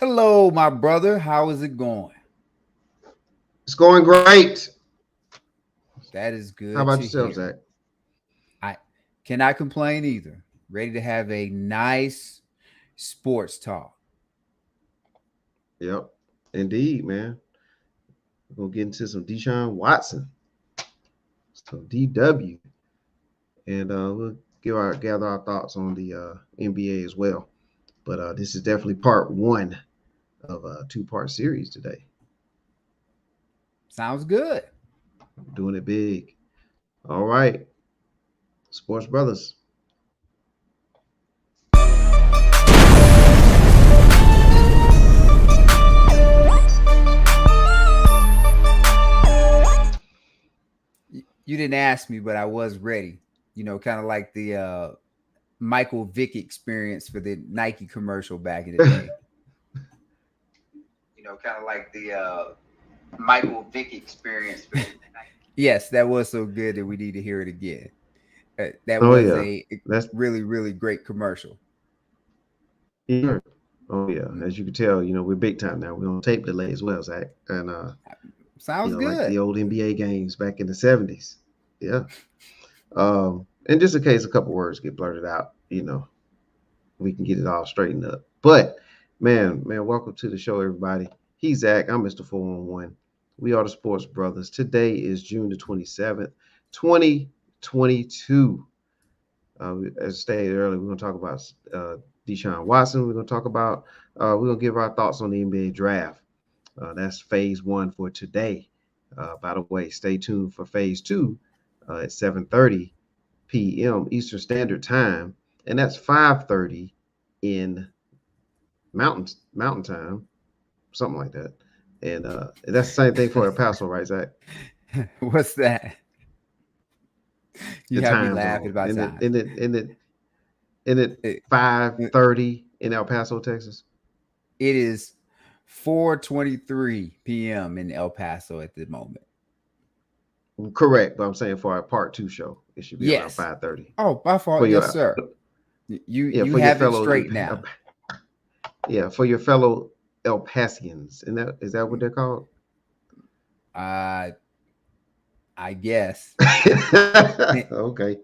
Hello, my brother. How is it going? It's going great. That is How good about to yourself, hear. Zach? I cannot complain either. Ready to have a nice sports talk. Yep, indeed, man. We're gonna get into some Deshaun Watson, some DW, and we'll gather our thoughts on the NBA as well. But this is definitely part one of a two-part series today. Sounds good. Doing it big. All right, Sports Brothers. You didn't ask me, but I was ready. Kind of like the Michael Vick experience for the Nike commercial back in the day. Kind of like the Michael Vick experience for the Nike. Yes, that was so good that we need to hear it again. That Oh was yeah, a that's really, really great commercial. yeah. Oh yeah. As you can tell, we're big time now. We're on tape delay as well, Zach, and Sounds like good. the old NBA games back in the '70s. Yeah. And just in case a couple words get blurted out, we can get it all straightened up. But man, welcome to the show, everybody. He's Zach. I'm Mr. 411. We are the Sports Brothers. Today is June the 27th, 2022. As stated earlier, we're going to talk about Deshaun Watson. We're going to talk about, we're going to give our thoughts on the NBA draft. That's phase one for today. By the way, stay tuned for phase two at 7:30 p.m. Eastern Standard Time, and that's 5:30 in Mountain Time, something like that. And that's the same thing for El Paso, right, Zach? What's that? You The have me time laughing zone. about In it time. in it in it in it It, 5:30 in El Paso, Texas. it is 4:23 p.m. in El Paso at the moment. Correct, but I'm saying for our part two show, it should be around Yes. 5:30 Oh, by for far, yes, your sir. You yeah you for your have it fellow straight now. yeah for your fellow El Pasians. And that is that what they're called? Uh, I guess. Okay.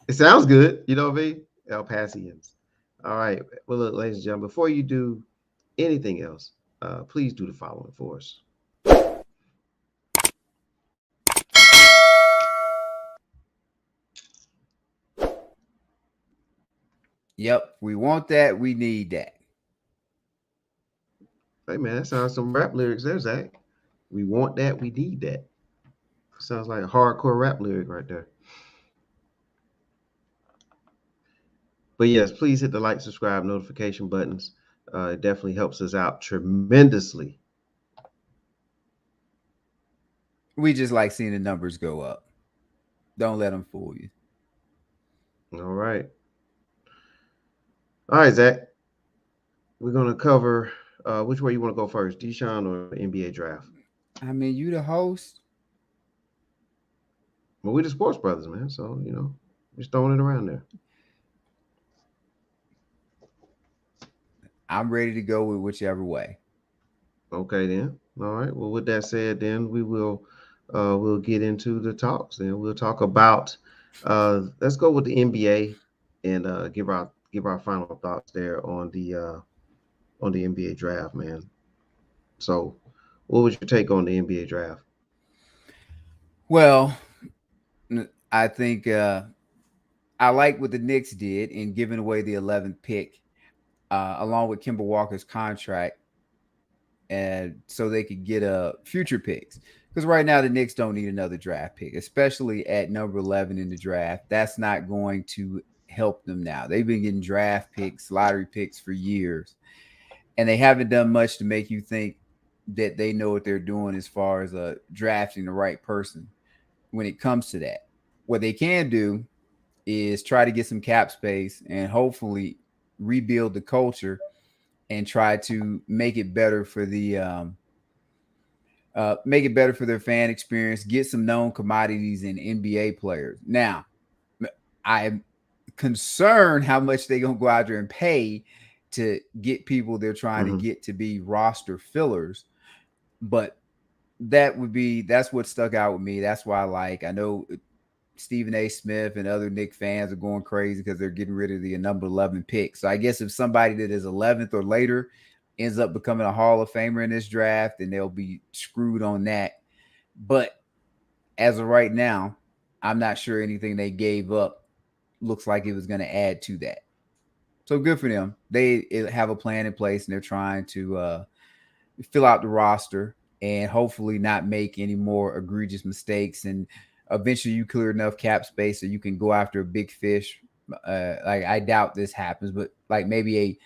It sounds good. You know what I mean? El Pasians. All right. Well, look, ladies and gentlemen, before you do anything else, please do the following for us. Yep, we want that. We need that. Hey, man, that sounds some rap lyrics there, Zach. We want that. We need that. Sounds like a hardcore rap lyric right there. But yes, please hit the like, subscribe, notification buttons. It definitely helps us out tremendously. We just like seeing the numbers go up. Don't let them fool you. All right. All right, Zach. We're going to cover which way you want to go first, Deshaun or NBA draft? I mean, you the host. Well, we're the sports brothers, man. So, just throwing it around there. I'm ready to go with whichever way. Okay, then. All right. Well, with that said, then we'll get into the talks. Then we'll talk about let's go with the NBA and give our final thoughts there on the NBA draft, man. So, what was your take on the NBA draft? Well, I think I like what the Knicks did in giving away the 11th pick, along with Kimball Walker's contract, and so they could get future picks. Because right now the Knicks don't need another draft pick, especially at number 11 in the draft. That's not going to help them now. They've been getting draft picks, lottery picks for years, and they haven't done much to make you think that they know what they're doing as far as drafting the right person when it comes to that. What they can do is try to get some cap space and hopefully rebuild the culture and try to make it better for their fan experience. Get some known commodities in NBA players. Now, I'm concerned how much they're gonna go out there and pay to get people they're trying to Mm-hmm. get to be roster fillers. But that's what stuck out with me. That's why, like, I know Stephen A. Smith and other Nick fans are going crazy because they're getting rid of the number 11 pick. So I guess if somebody that is 11th or later ends up becoming a Hall of Famer in this draft, then they'll be screwed on that. But as of right now, I'm not sure anything they gave up looks like it was going to add to that. So good for them. They have a plan in place and they're trying to fill out the roster and hopefully not make any more egregious mistakes. And eventually, you clear enough cap space so you can go after a big fish. Like, I doubt this happens, but like maybe a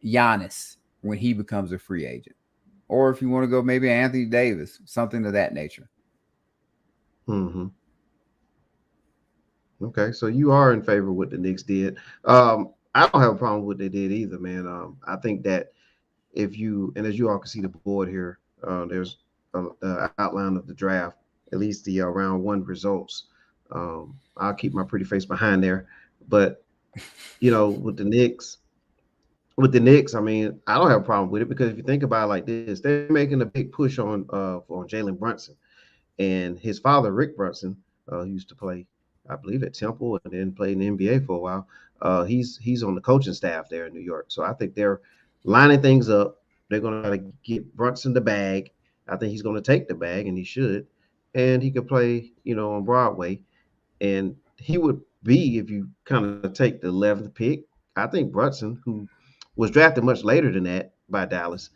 Giannis when he becomes a free agent, or if you want to go maybe Anthony Davis, something of that nature. Mm-hmm. Okay, so you are in favor of what the Knicks did. I don't have a problem with what they did either, man. I think that if you, and as you all can see the board here, there's the outline of the draft, at least the round one results. I'll keep my pretty face behind there, but with the Knicks, I mean, I don't have a problem with it because if you think about it like this, they're making a big push on Jalen Brunson. And his father, Rick Brunson, used to play, I believe, at Temple and then played in the NBA for a while. He's on the coaching staff there in New York. So I think they're lining things up. They're going to get Brunson the bag. I think he's going to take the bag, and he should. And he could play, on Broadway. And he would be, if you kind of take the 11th pick, I think Brunson, who was drafted much later than that by Dallas,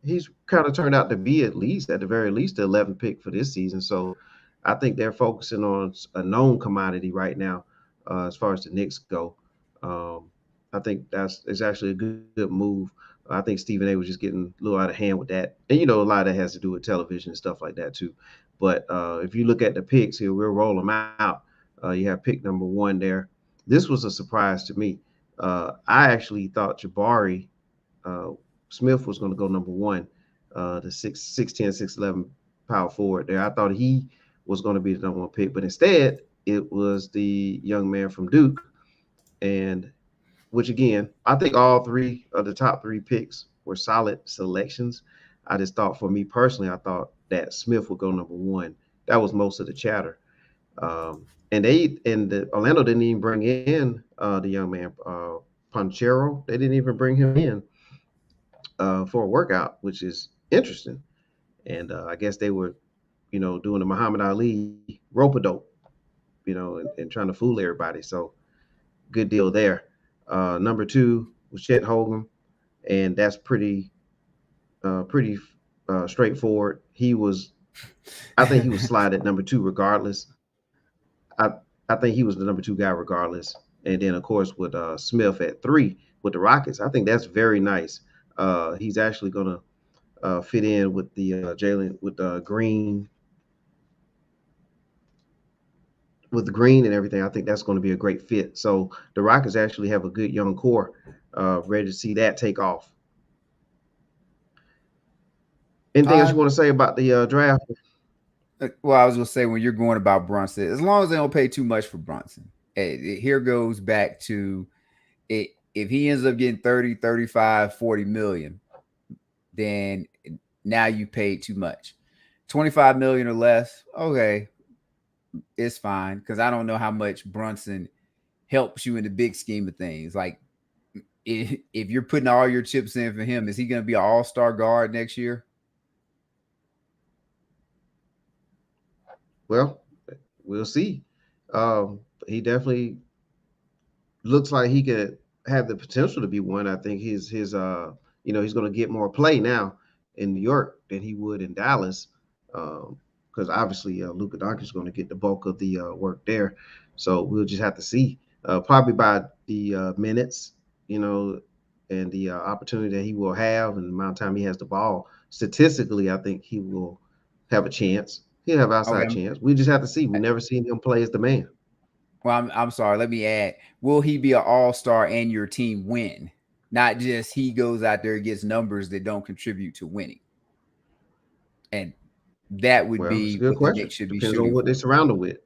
he's kind of turned out to be at the very least, the 11th pick for this season. So I think they're focusing on a known commodity right now as far as the Knicks go. Um, I think it's actually a good move. I think Stephen A was just getting a little out of hand with that. And, a lot of that has to do with television and stuff like that, too. But if you look at the picks here, we'll roll them out. You have pick number one there. This was a surprise to me. I actually thought Jabari uh, Smith was going to go number one, the 6'10", 6'11" power forward there. I thought he was going to be the number one pick, but instead it was the young man from Duke. And which again, I think all three of the top three picks were solid selections. I just thought for me personally, I thought that Smith would go number one. That was most of the chatter. Orlando didn't even bring in the young man Ponchero. They didn't even bring him in for a workout, which is interesting. And I guess they were, doing the Muhammad Ali rope a dope, and trying to fool everybody. So good deal there. Number two was Chet Hogan, and that's pretty straightforward. I think he was slided number two regardless. I I think he was the number two guy regardless. And then of course with Smith at three with the Rockets, I think that's very nice. He's actually gonna fit in with the Jalen with Green and everything. I think that's going to be a great fit. So the Rockets actually have a good young core, ready to see that take off. Anything else Uh, you want to say about the draft? well, I was gonna say when you're going about Brunson, as long as they don't pay too much for Brunson, here goes back to it. If he ends up getting 30, 35, 40 million, then now you paid too much. 25 million or less, okay, it's fine because I don't know how much Brunson helps you in the big scheme of things. Like if you're putting all your chips in for him, is he going to be an all-star guard next year? Well, we'll see. He definitely looks like he could have the potential to be one. I think he's going to get more play now in New York than he would in Dallas, because obviously Luka Doncic is going to get the bulk of the work there. So we'll just have to see. Probably by the minutes, you know, and the opportunity that he will have, and the amount of time he has the ball. Statistically, I think he will have a chance. He'll have outside Okay. chance. We just have to see. We've never seen him play as the man. Well, I'm sorry. Let me add. Will he be an all-star and your team win? Not just he goes out there and gets numbers that don't contribute to winning. And that would Well, it's a be good what the question. Knicks should be Depends on shooting what they for. surround him with.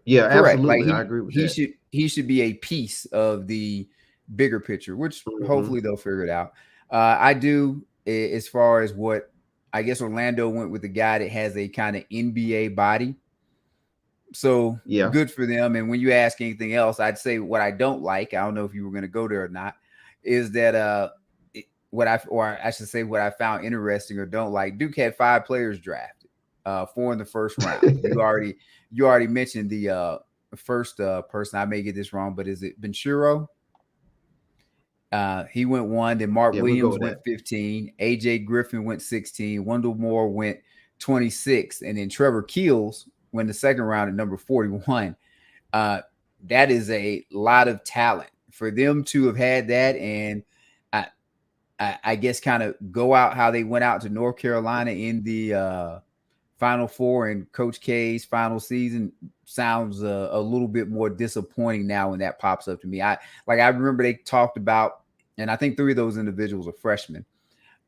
Yeah, Correct. Like absolutely. I agree with he that. should he should be a piece of the bigger picture, which Mm-hmm. hopefully they'll figure it out. I do, as far as what I guess Orlando went with the guy that has a kind of NBA body. So Yeah. good for them. And when you ask anything else, I'd say what I don't like, I don't know if you were going to go there or not, is that what I should say what I found interesting or don't like. Duke had 5 players drafted, 4 in the first round. You already mentioned the first person. I may get this wrong, but is it Benchuro? He went 1. Then Mark Yeah, we'll go Williams with went that. 15. AJ Griffin went 16. Wendell Moore went 26, and then Trevor Keels went the second round at number 41. Uh, that is a lot of talent for them to have had that, and I, I guess kind of go out how they went out to North Carolina in the Final Four and Coach K's final season sounds a little bit more disappointing now when that pops up to me. I remember they talked about, and I think 3 of those individuals are freshmen,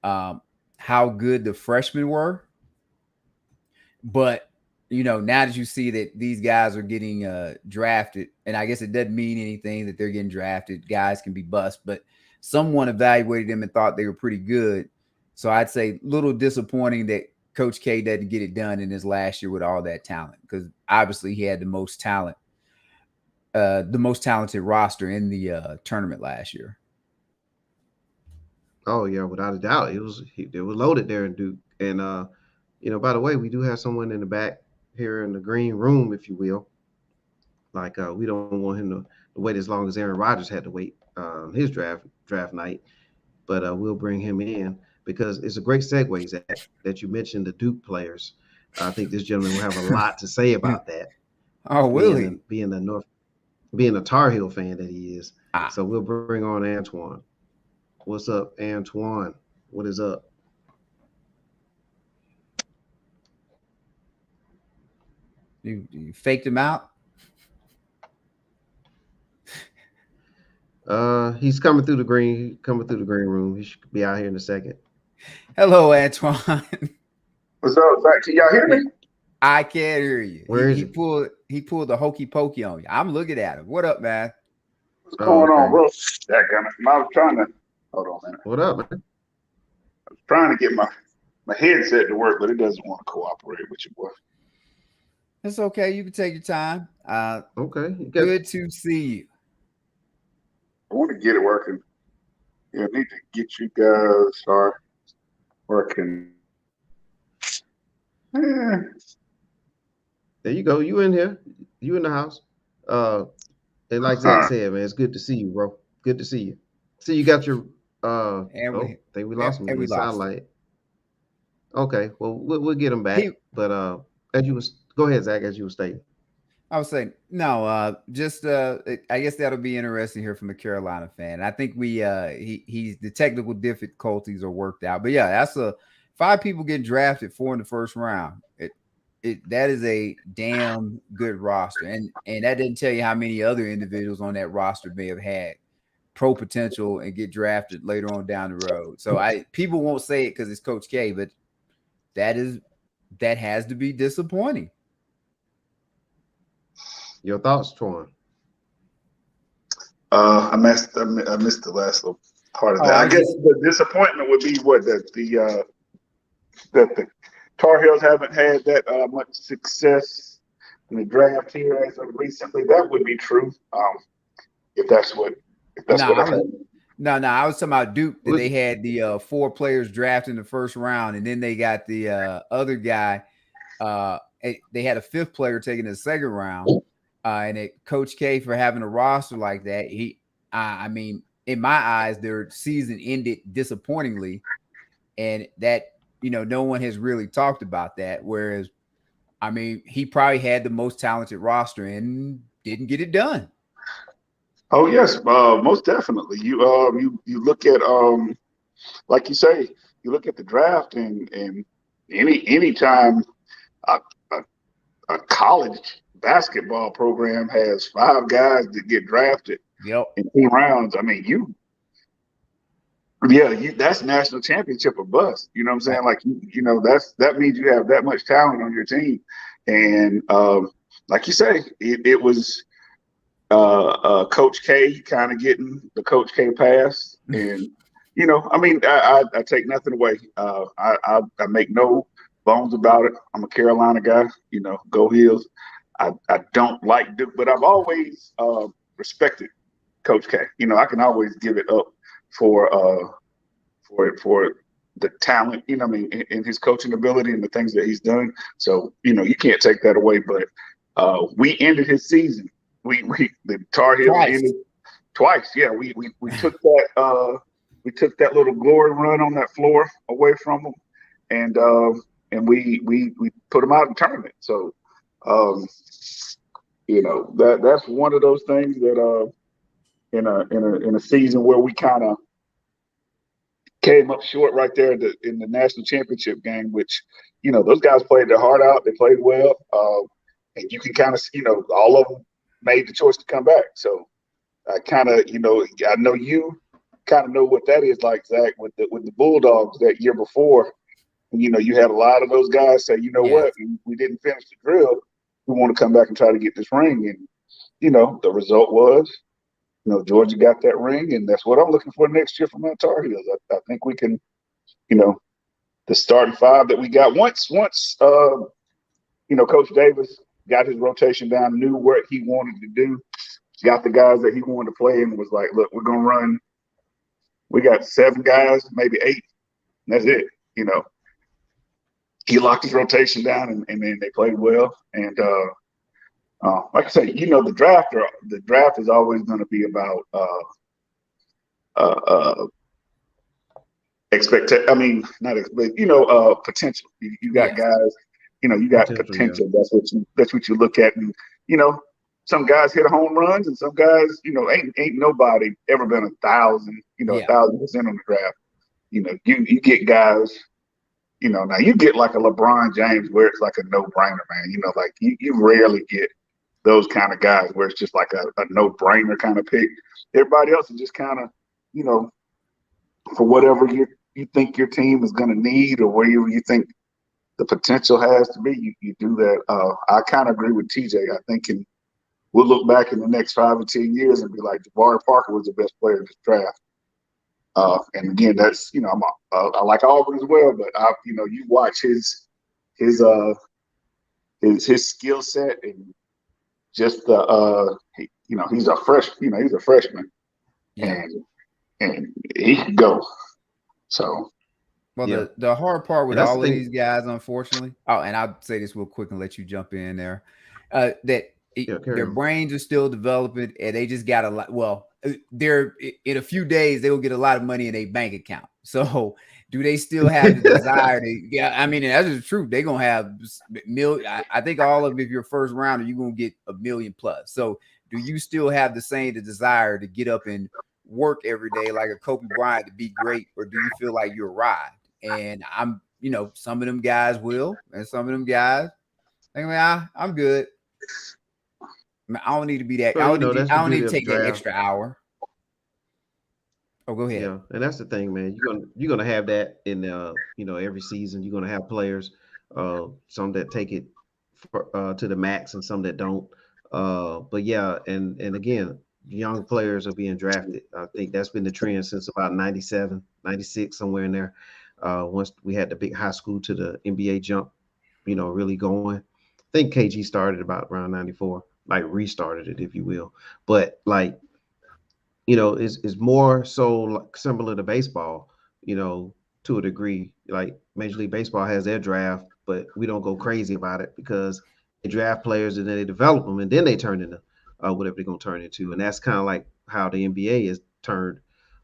um, how good the freshmen were, but now that you see that these guys are getting drafted, and I guess it doesn't mean anything that they're getting drafted. Guys can be bust, but someone evaluated them and thought they were pretty good. So I'd say little disappointing that Coach K doesn't get it done in his last year with all that talent, because obviously he had the most talented roster in the tournament last year. Oh yeah, without a doubt, they were loaded there in Duke. And by the way, we do have someone in the back here in the green room, if you will. Like we don't want him to wait as long as Aaron Rodgers had to wait his draft night. But we'll bring him in because it's a great segue, Zach, that you mentioned the Duke players. I think this gentleman will have a lot to say about that, Oh, will being he? a being a Tar Heel fan that he is. Ah, So we'll bring on Antoine. What's up, Antoine? What is up? you faked him out. Coming through the green room. He should be out here in a second. Hello, Antoine. What's up, Zach? Can y'all hear me? I can't hear you. Where He is he he? pulled he pulled the hokey pokey on you. I'm looking at him. What up, man? What's Oh, going on, okay. bro? That I was trying to hold on a minute. What up, man? I was trying to get my headset to work, but it doesn't want to cooperate with you, boy. It's okay. You can take your time. Okay. You got Good to see you. I want to get it working. Yeah, I need to get you guys start working. Eh, there you go. You in here. You in the house. Uh and like Zach huh. said, man, it's good to see you, bro. Good to see you. See you got your And we I think we lost him and again. we Sound lost him. like okay. Well we'll get him He back. But as you was go ahead, Zach, as you were stating. I was saying, no, just I guess that'll be interesting here from a Carolina fan. I think he's the technical difficulties are worked out. But yeah, that's a 5 people getting drafted, 4 in the first round. It that is a damn good roster. And that didn't tell you how many other individuals on that roster may have had pro potential and get drafted later on down the road. So people won't say it because it's Coach K, but that is that has to be disappointing. Your thoughts, Twan. I missed the last little part of Oh, that. I I was guess just the disappointment would be what that the Tar Heels haven't had that much success in the draft here as of recently. That would be true. If that's what if that's no, what I I was heard. no, I was talking about Duke that What they had the 4 players drafted in the first round, and then they got the other guy. They had a 5th player taken in the second round, and Coach K for having a roster like that. I mean, in my eyes, their season ended disappointingly, and that no one has really talked about that. Whereas, I mean, he probably had the most talented roster and didn't get it done. Oh yes, most definitely. You look at like you say, you look at the draft and any time a, a, a college basketball program has 5 guys that get drafted Yep. in 2 rounds. I mean, that's national championship or bust. You know what I'm saying? Like that means you have that much talent on your team, and like you say, it was Coach K kind of getting the Coach K pass, and I mean, I take nothing away. I make no bones about it. I'm a Carolina guy. Go Heels. I don't like Duke, but I've always respected Coach K. I can always give it up for for the talent. I mean, in his coaching ability and the things that he's done. So you can't take that away. But we ended his season. We the Tar Heels Twice. ended twice. Yeah, we took that little glory run on that floor away from them, and we put them out in the tournament. So that's one of those things that in a season where we kind of came up short right there in the national championship game, which those guys played their heart out. They played well, and you can kind of all of them made the choice to come back. So I kind of I know you kind of know what that is like, Zach, with the Bulldogs that year before. You had a lot of those guys say, Yeah. what, we didn't finish the drill. We want to come back and try to get this ring, and the result was. Georgia got that ring, and that's what I'm looking for next year from our Tar Heels. I think we can, the starting five that we got once Coach Davis got his rotation down, knew what he wanted to do, got the guys that he wanted to play, and was like, look, we're gonna run. We got 7 guys, maybe 8. And that's it. He locked his rotation down, and then they played well. And like I say, the draft is always going to be about I mean, not but potential. You got Yes. guys, you got Yeah. potential. That's what you look at, and some guys hit home runs, and some guys, ain't nobody ever been 1,000, Yeah. 1,000% on the draft. You get guys. Now you get like a LeBron James where it's like a no-brainer, man. Like you rarely get those kind of guys where it's just like a no-brainer kind of pick. Everybody else is just kind of, for whatever you think your team is going to need or where you think the potential has to be, you do that. I kind of agree with TJ. I think we'll look back in the next 5 or 10 years and be like, Jabari Parker was the best player in this draft. And again, that's I like Auburn as well, but you watch his skill set and just he's a freshman, Yeah. and he can go. So Well, Yeah. the hard part And with that's the all of thing. these guys, unfortunately. Oh, and I'll say this real quick and let you jump in there. Yeah, carry Their on. brains are still developing, and they just got a lot. Well, they're in a few days they will get a lot of money in a bank account. So, do they still have the desire to? Yeah, I mean, that's the truth. They're gonna have million. I think all of them, if you're first rounder, you're gonna get a million plus. So, do you still have the desire to get up and work every day like a Kobe Bryant to be great, or do you feel like you arrived? And some of them guys will, and some of them guys, I'm good. I don't need to be that. Well, that's I the don't need beauty to of the take that draft. extra hour. Oh, go ahead. Yeah, and that's the thing, man. You're gonna have that in every season. You're gonna have players, some that take it to the max and some that don't. But yeah, and again, young players are being drafted. I think that's been the trend since about 97, 96, somewhere in there. Once we had the big high school to the NBA jump, really going. I think KG started about around 94, like restarted it, if you will. But like is more so like similar to baseball, to a degree. Like Major League Baseball has their draft, but we don't go crazy about it because they draft players and then they develop them and then they turn into whatever they're going to turn into. And that's kind of like how the NBA has turned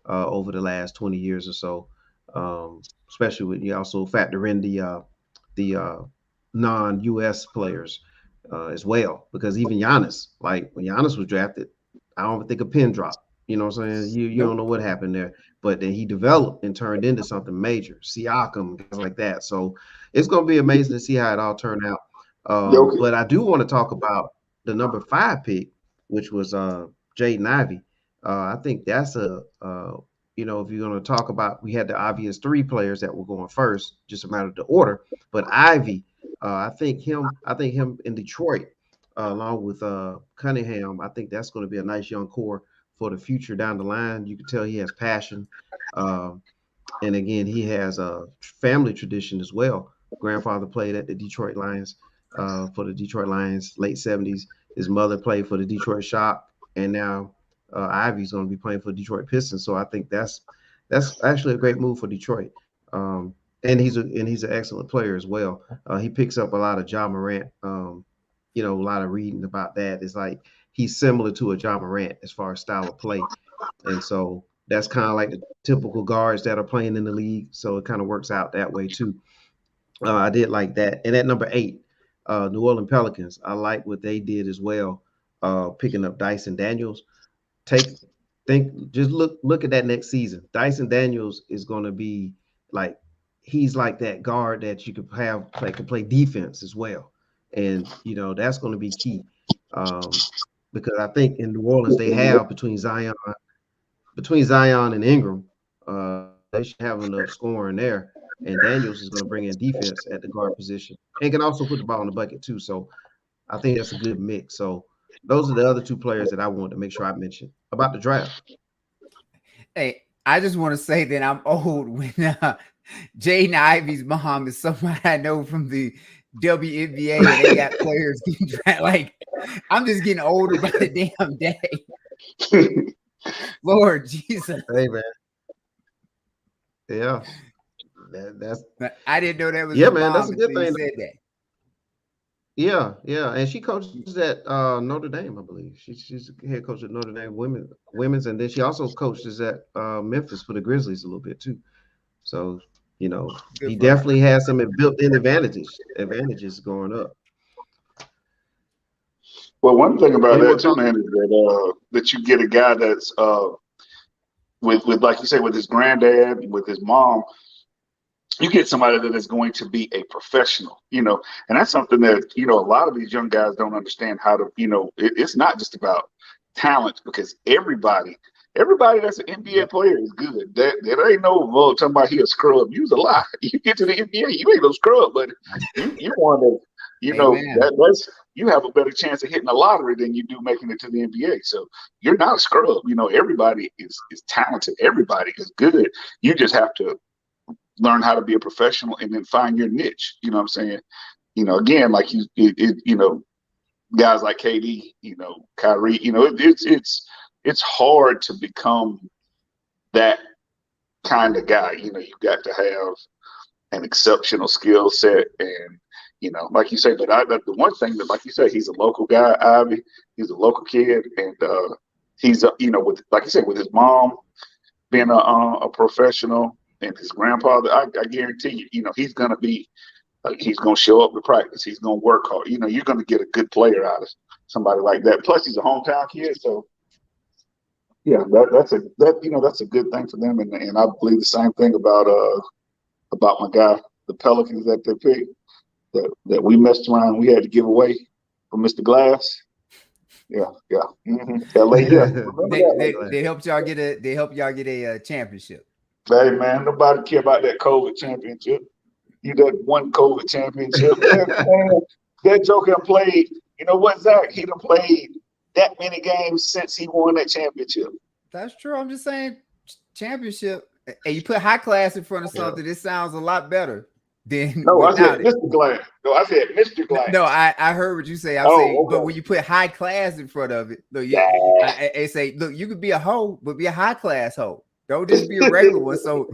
over the last 20 years or so, especially when you also factor in the non-US players as well. Because even Giannis, like when Giannis was drafted, I don't think a pin drop. You know what I'm saying? You don't Nope. know what happened there, but then he developed and turned into something major. Siakam, guys like that. So it's going to be amazing to see how it all turned out. Jokic. But I do want to talk about the number 5 pick, which was Jaden Ivey. I think that's if you're going to talk about, we had the obvious 3 players that were going first, just a matter of the order. But Ivy, I think him in Detroit. along with Cunningham. I think that's going to be a nice young core for the future down the line. You can tell he has passion. Um, and again, he has a family tradition as well. Grandfather played at the Detroit Lions for the Detroit Lions late 70s. His mother played for the Detroit Shock, and now Ivy's going to be playing for Detroit Pistons. So I think that's actually a great move for Detroit. And he's an excellent player as well. He picks up a lot of Ja Morant. A lot of reading about that. It's like he's similar to a Ja Morant as far as style of play, and so that's kind of like the typical guards that are playing in the league. So it kind of works out that way too. I did like that. And at number 8, New Orleans Pelicans. I like what they did as well, picking up Dyson Daniels. Just look at that next season. Dyson Daniels is going to be like he's like that guard that you could have that can play defense as well, and that's going to be key because I think in New Orleans they have between Zion and Ingram, they should have enough scoring there. And Daniels is going to bring in defense at the guard position and can also put the ball in the bucket too. So I think that's a good mix. So those are the other 2 players that I wanted to make sure I mentioned about the draft. Hey, I just want to say that I'm old when Jaden Ivey's mom is somebody I know from the WNBA and they got players getting drafted. Like, I'm just getting older by the damn day. Lord Jesus. Hey, man. Yeah. I didn't know that was man. That's a good thing. Said that. Yeah, and she coaches at Notre Dame, I believe. She's the head coach at Notre Dame women's, and then she also coaches at Memphis for the Grizzlies a little bit too. So he definitely has some built-in advantages growing up. Well, one thing about that too, man, is that you get a guy that's with like you say, with his granddad, with his mom. You get somebody that is going to be a professional, and that's something that, a lot of these young guys don't understand how to, it's not just about talent because everybody that's an NBA player is good. There ain't no talking about he a scrub. You's a lie. You get to the NBA, you ain't no scrub, but you want to, that's you have a better chance of hitting the lottery than you do making it to the NBA. So you're not a scrub. Everybody is talented. Everybody is good. You just have to learn how to be a professional and then find your niche. You know what I'm saying? Again, like guys like KD, Kyrie, it's hard to become that kind of guy. You got to have an exceptional skill set and, like you say, but the one thing that, like you say, he's a local guy, Ivy, he's a local kid. And he's, with, like you said, with his mom being a professional, and his grandfather, I guarantee you, he's going to be, he's going to show up to practice. He's going to work hard. You're going to get a good player out of somebody like that. Plus, he's a hometown kid, so yeah, that's a good thing for them. And I believe the same thing about my guy, the Pelicans that they picked, that we messed around. We had to give away from Mr. Glass. Yeah. Mm-hmm. LA, they helped y'all get a championship. Hey, man, nobody care about that COVID championship. You that one COVID championship. That joker played, you know what, Zach? He done played that many games since he won that championship. That's true. I'm just saying championship. And you put high class in front of something, it sounds a lot better than No, I said Mr. Glass. No, I said Mr. Glass. No, I heard what you say. I'm saying, okay. But when you put high class in front of it, look, I say, look, you could be a hoe, but be a high class hoe. Don't just be a regular one. So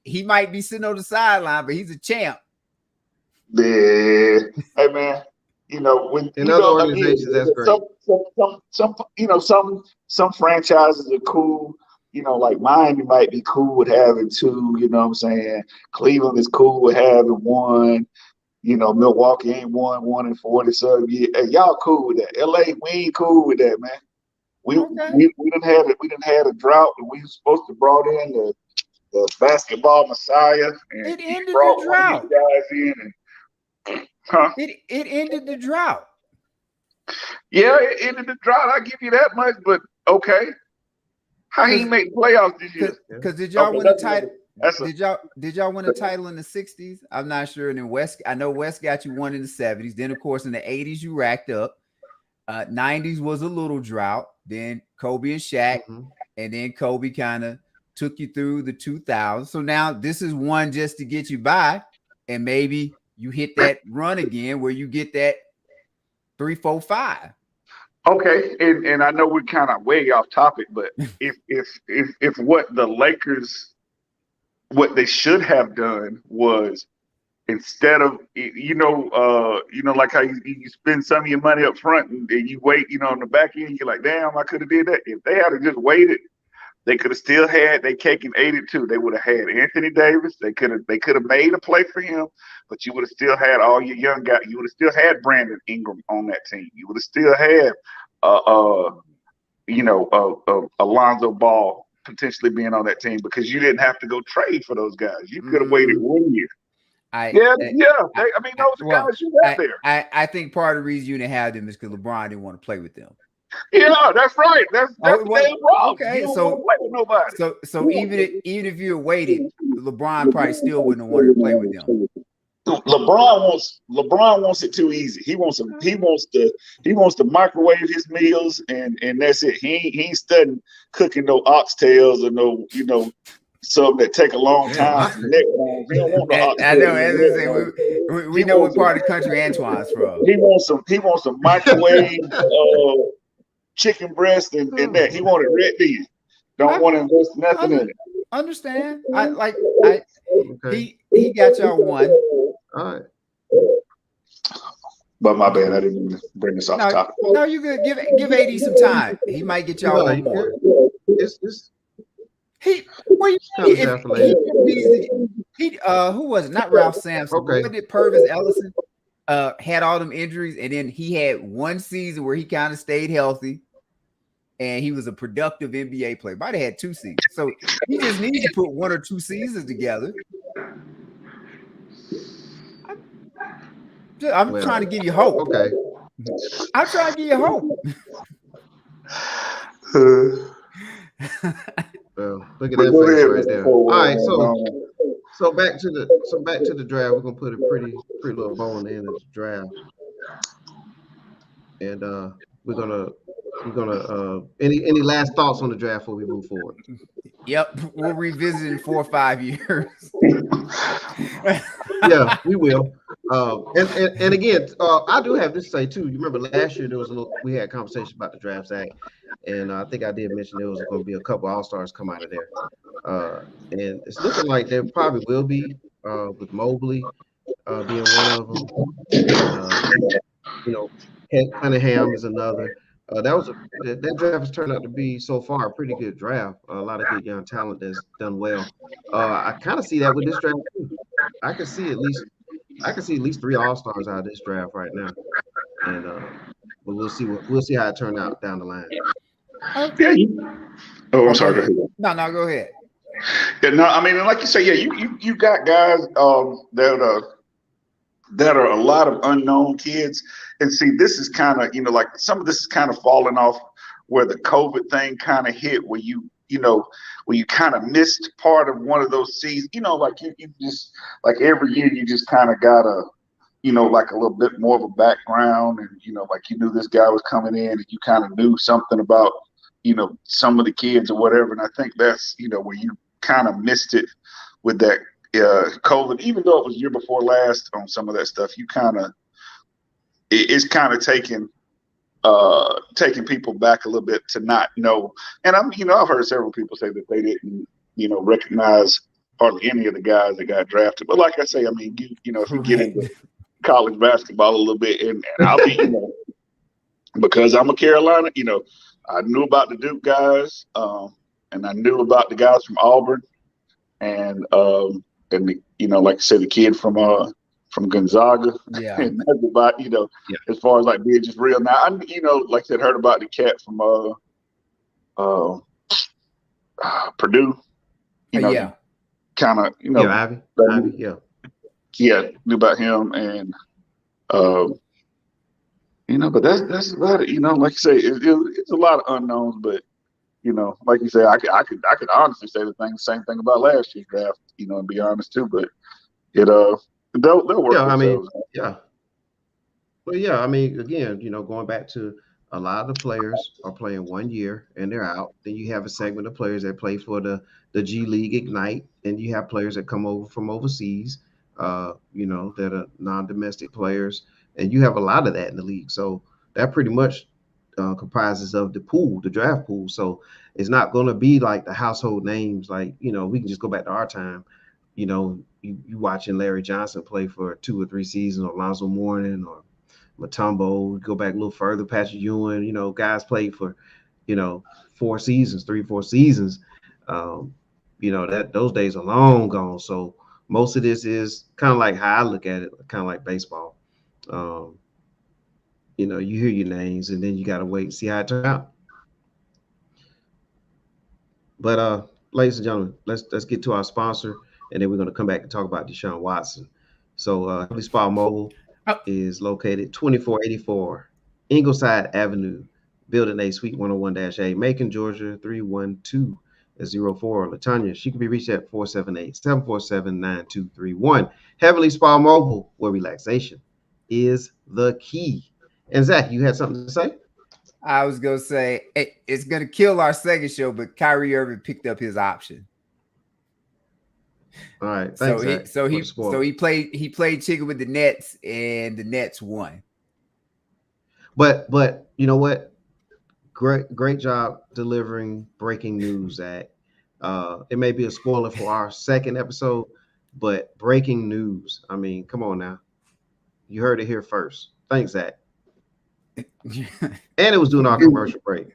he might be sitting on the sideline, but he's a champ. Yeah. Hey, man. When in other organizations, that's great. Some franchises are cool. Like Miami might be cool with having 2. You know what I'm saying? Cleveland is cool with having 1. Milwaukee ain't 1 and 40. So yeah, hey, y'all cool with that. LA, we ain't cool with that, man. We didn't have a drought, and we were supposed to brought in the basketball messiah. And it ended the drought. Guys in and, It ended the drought. Yeah, it ended the drought. I give you that much, but okay. How he make the playoffs this year? Because did y'all win a title? Did y'all win a title in the 60s? I'm not sure. And then I know West got you one in the 70s. Then of course in the 80s you racked up. 90s was a little drought. Then Kobe and Shaq, and then Kobe kind of took you through the 2000s. So now this is one just to get you by, and maybe you hit that run again where you get that 3, 4, 5. Okay, and I know we're kind of way off topic, but if what the Lakers, what they should have done was, instead of like how you spend some of your money up front and you wait, on the back end, you're like, damn, I could have did that. If they had just waited, they could have still had their cake and ate it too. They would have had Anthony Davis. They could have made a play for him, but you would have still had all your young guys. You would have still had Brandon Ingram on that team. You would have still had Alonzo Ball potentially being on that team, because you didn't have to go trade for those guys. You could have waited 1 year. Those guys you got there. I think part of the reason you didn't have them is because LeBron didn't want to play with them. Yeah, that's right. That's the damn problem. Okay, you don't play with nobody. So even if you had waited, LeBron probably still wouldn't have wanted to play with them. LeBron wants it too easy. He wants to microwave his meals and that's it. He ain't studying cooking no oxtails or no some that take a long time. We don't want no I know. We know what part of the country Antoine's from. He wants some microwave chicken breast and that. He want it right then. Don't want to invest nothing in it. Understand? He got y'all one. All right. But my bad, I didn't mean to bring this off the topic. No, you good. Give AD some time. He might get y'all one more. Who was it? Not Ralph Sampson. Okay. Wasn't it Purvis Ellison? Had all them injuries, and then he had one season where he kind of stayed healthy, and he was a productive NBA player. Might have had 2 seasons, so he just needs to put 1 or 2 seasons together. I'm trying to give you hope. Okay. I'm trying to give you hope. Well, look at that face right there. All right, so back to the draft. We're gonna put a pretty little bow on the end of the draft, and we're gonna any last thoughts on the draft before we move forward? Yep, we'll revisit in 4 or 5 years. Yeah, we will. And again, I do have this to say too. You remember last year we had a conversation about the Draft Act, and I think I did mention there was going to be a couple All-Stars come out of there. And it's looking like there probably will be, with Mobley being one of them. Cunningham is another. That draft has turned out to be so far a pretty good draft. A lot of good young talent that's done well. I kind of see that with this draft too. I can see at least 3 All-Stars out of this draft right now, and but we'll see how it turns out down the line. Yeah. Oh, I'm sorry. No, go ahead. Yeah, no, I mean, like you say, yeah, you got guys that are a lot of unknown kids. And see, this is kind of, like some of this is kind of falling off where the COVID thing kind of hit, where you kind of missed part of one of those seasons, like you just, like every year you just kind of got like a little bit more of a background, and, like you knew this guy was coming in and you kind of knew something about, some of the kids or whatever. And I think that's, where you kind of missed it with that COVID, even though it was year before last on some of that stuff. You kind of, it's kind of taking people back a little bit to not know. And I've heard several people say that they didn't, recognize hardly any of the guys that got drafted. But like I say, I mean, if you get into college basketball a little bit, and I'll be, because I'm a Carolina, I knew about the Duke guys, and I knew about the guys from Auburn, and like I said, the kid from Gonzaga. Yeah. And that's about, as far as like being just real. Now, like I said, heard about the cat from Purdue. Yeah. Kind of, Ivy, yeah. Yeah, knew about him, and but that's about it. Like you say, it's a lot of unknowns, but like you say, I could honestly say the same thing about last year's draft, and be honest too. But they'll work. Yeah, I mean, yeah. Well, yeah, I mean, again, going back to a lot of the players are playing 1 year and they're out. Then you have a segment of players that play for the G League Ignite, and you have players that come over from overseas, that are non-domestic players, and you have a lot of that in the league. So that pretty much comprises of the pool, the draft pool. So it's not going to be like the household names. Like, we can just go back to our time. You watching Larry Johnson play for 2 or 3 seasons, or Alonzo Mourning, or Matumbo. Go back a little further, Patrick Ewing. Guys played for 4 seasons, 3, 4 seasons. That those days are long gone. So most of this is kind of like how I look at it, kind of like baseball. You hear your names, and then you got to wait and see how it turns out. But ladies and gentlemen, let's get to our sponsor, and then we're going to come back and talk about Deshaun Watson. So Heavenly Spa Mobile is located 2484 Ingleside Avenue, Building A, Suite 101-A, Macon, Georgia 31204. Latanya, she can be reached at 478-747-9231. Heavenly Spa Mobile, where relaxation is the key. And Zach, you had something to say? I was gonna say it's gonna kill our second show, but Kyrie Irving picked up his option. All right, thanks. So he played chicken with the Nets, and the Nets won. But you know what? Great job delivering breaking news, Zach. It may be a spoiler for our second episode, but breaking news. I mean, come on now. You heard it here first. Thanks, Zach. And it was doing our commercial break.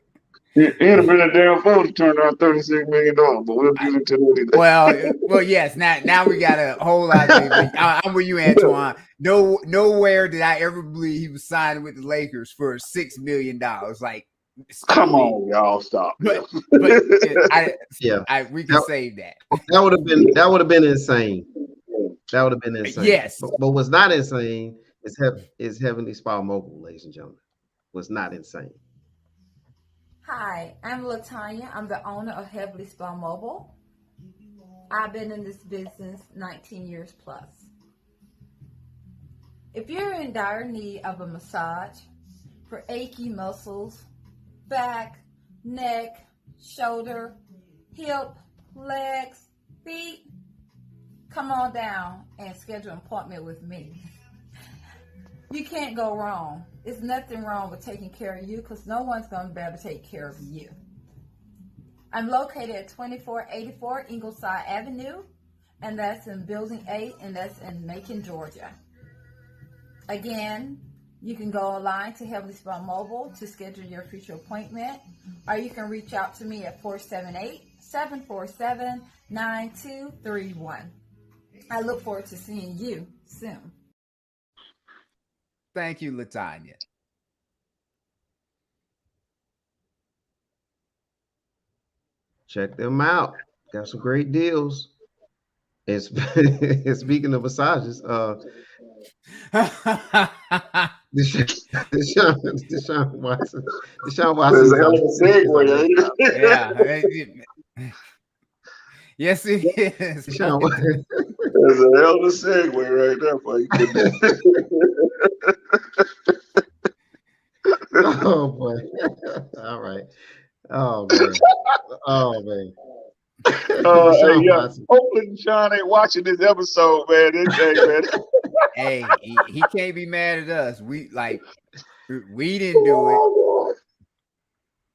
It'd have been a damn fool to turn around $36 million, but we'll get into it. Well, yes. Now we got a whole lot of things. I'm with you, Antoine. Nowhere did I ever believe he was signing with the Lakers for $6 million. Like, come on, y'all, stop. But we can save that. That would have been insane. That would have been insane. Yes, but what's not insane is Heavenly Spa Mobile, ladies and gentlemen. Was not insane. Hi, I'm Latanya. I'm the owner of Heavenly Spa Mobile. I've been in this business 19 years plus. If you're in dire need of a massage for achy muscles, back, neck, shoulder, hip, legs, feet, come on down and schedule an appointment with me. You can't go wrong. There's nothing wrong with taking care of you because no one's going to be able to take care of you. I'm located at 2484 Ingleside Avenue, and that's in Building 8, and that's in Macon, Georgia. Again, you can go online to Heavenly Spa Mobile to schedule your future appointment, or you can reach out to me at 478-747-9231. I look forward to seeing you soon. Thank you, Latanya. Check them out. Got some great deals. And speaking of massages, Deshaun Watson. There's a hell of a segue, yeah. Yes, it is. There's a hell of a segue right there for you. Oh boy! All right. Oh man! Yeah. Hopefully, Deshaun ain't watching this episode, man. Hey, he can't be mad at us. We didn't do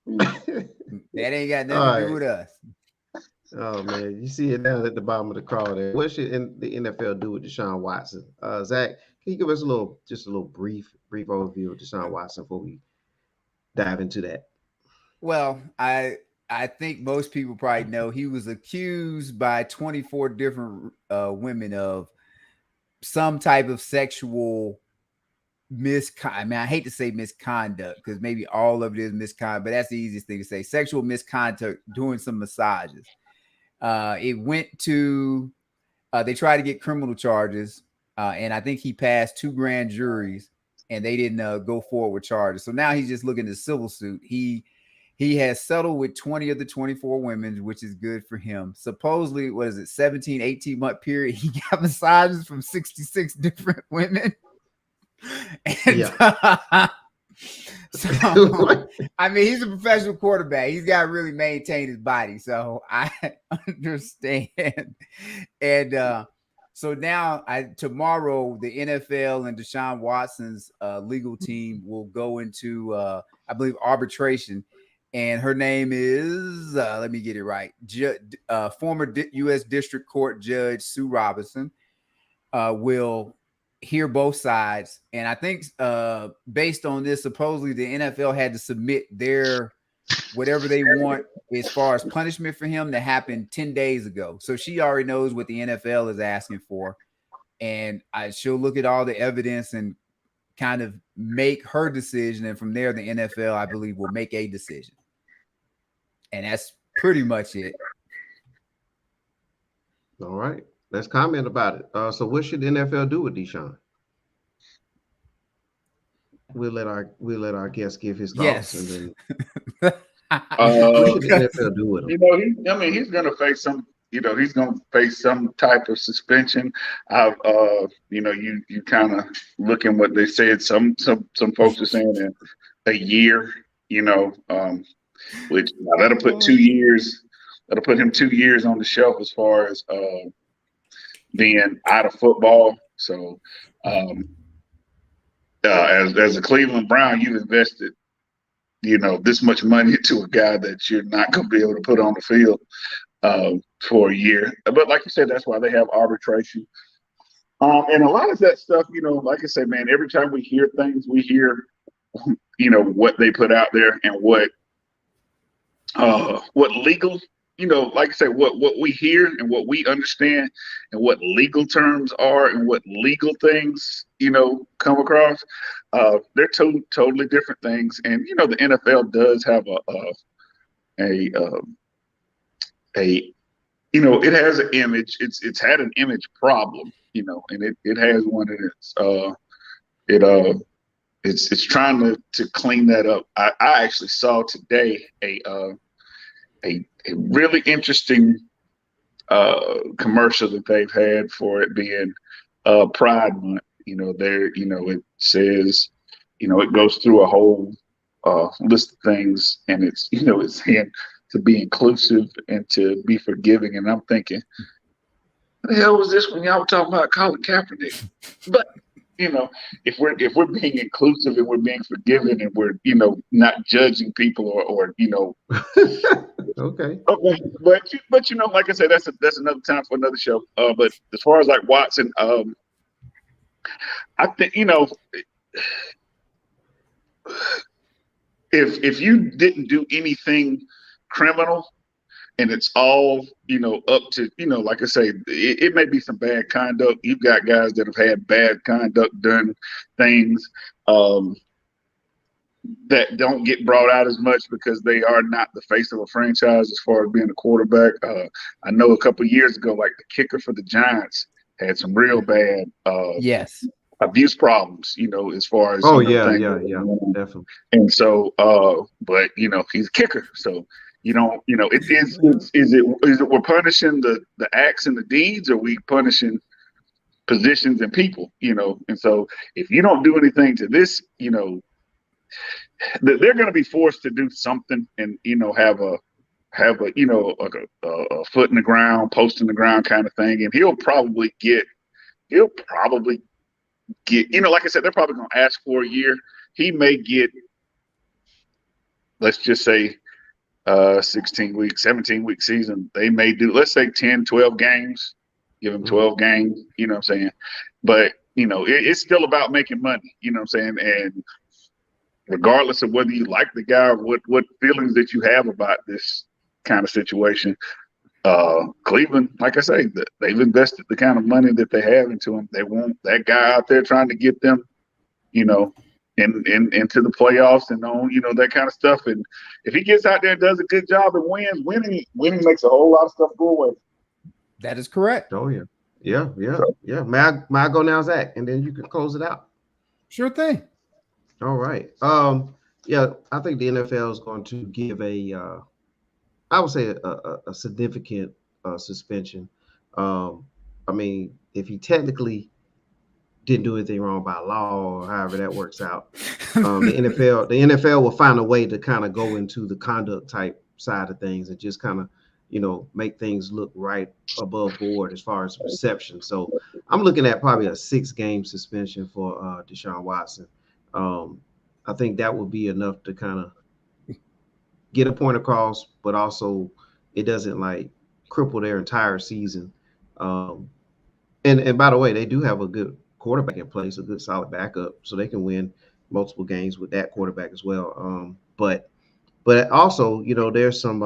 it. That ain't got nothing to do with us. Oh man, you see it down at the bottom of the crawl there. What should the NFL do with Deshaun Watson? Zach, can you give us a little brief overview of Deshaun Watson before we dive into that? Well, I think most people probably know he was accused by 24 different women of some type of sexual misconduct. I mean, I hate to say misconduct because maybe all of it is misconduct, but that's the easiest thing to say. Sexual misconduct doing some massages. It went to, they tried to get criminal charges, and I think he passed 2 grand juries, and they didn't go forward with charges. So now he's just looking at civil suit. He has settled with 20 of the 24 women, which is good for him. Supposedly, 17, 18-month period, he got massages from 66 different women. And, So I mean, he's a professional quarterback. He's got to really maintain his body. So I understand. And so now, tomorrow the NFL and Deshaun Watson's legal team will go into, I believe, arbitration. And her name is, let me get it right, former U.S. District Court Judge Sue Robinson will hear both sides. And I think based on this, supposedly the NFL had to submit their whatever they want as far as punishment for him that happened 10 days ago. So she already knows what the NFL is asking for. And she'll look at all the evidence and kind of make her decision. And from there, the NFL, I believe, will make a decision. And that's pretty much it. All right. Let's comment about it. So what should the NFL do with Deshaun? We'll let our guest give his thoughts. Yes. And then what should the NFL do with him? He's going to face some. He's going to face some type of suspension. You kind of looking what they said. Some folks are saying a year. Which that'll put 2 years. That'll put him 2 years on the shelf as far as being out of football. So, as a Cleveland Brown, you've invested, this much money into a guy that you're not going to be able to put on the field for a year. But like you said, that's why they have arbitration. And a lot of that stuff, like I said, man, every time we hear things, we hear, what they put out there and what legal, like I said, what we hear and what we understand and what legal terms are and what legal things, come across, they're totally different things. And, the NFL does have it has an image. It's had an image problem, and it has one, and it's trying to clean that up. I actually saw today a really interesting commercial that they've had for it being Pride Month. It says, it goes through a whole list of things, and it's saying to be inclusive and to be forgiving. And I'm thinking, what the hell was this when y'all were talking about Colin Kaepernick? But if we're being inclusive and we're being forgiving and we're not judging people or okay. But like I said, that's another time for another show. But as far as like Watson, I think if you didn't do anything criminal and it's all up to like I say, it may be some bad conduct. You've got guys that have had bad conduct, done things that don't get brought out as much because they are not the face of a franchise as far as being a quarterback. I know a couple of years ago, like the kicker for the Giants had some real bad abuse problems, as far as definitely. And so but he's a kicker, so is it we're punishing the acts and the deeds, or we punishing positions and people, and so if you don't do anything to this, they're going to be forced to do something and have a foot in the ground, post in the ground kind of thing, and he'll probably get like I said, they're probably going to ask for a year. He may get, let's just say 16-week, 17-week season. They may do, let's say 10, 12 games, give him 12 games, what I'm saying? But, it's still about making money, what I'm saying? And regardless of whether you like the guy or what feelings that you have about this kind of situation, Cleveland, like I say, they've invested the kind of money that they have into him. They want that guy out there trying to get them, into the playoffs and on, that kind of stuff. And if he gets out there and does a good job and wins, winning makes a whole lot of stuff go away. That is correct. Oh yeah. Yeah. May I go now, Zach, and then you can close it out. Sure thing. All right. I think the NFL is going to give I would say a significant suspension. I mean, if he technically didn't do anything wrong by law or however that works out. The NFL will find a way to kind of go into the conduct type side of things and just kind of, make things look right above board as far as reception. So I'm looking at probably a 6-game suspension for Deshaun Watson. I think that would be enough to kind of get a point across, but also it doesn't like cripple their entire season. And by the way, they do have a good quarterback in place, a good solid backup, so they can win multiple games with that quarterback as well. But also, there's some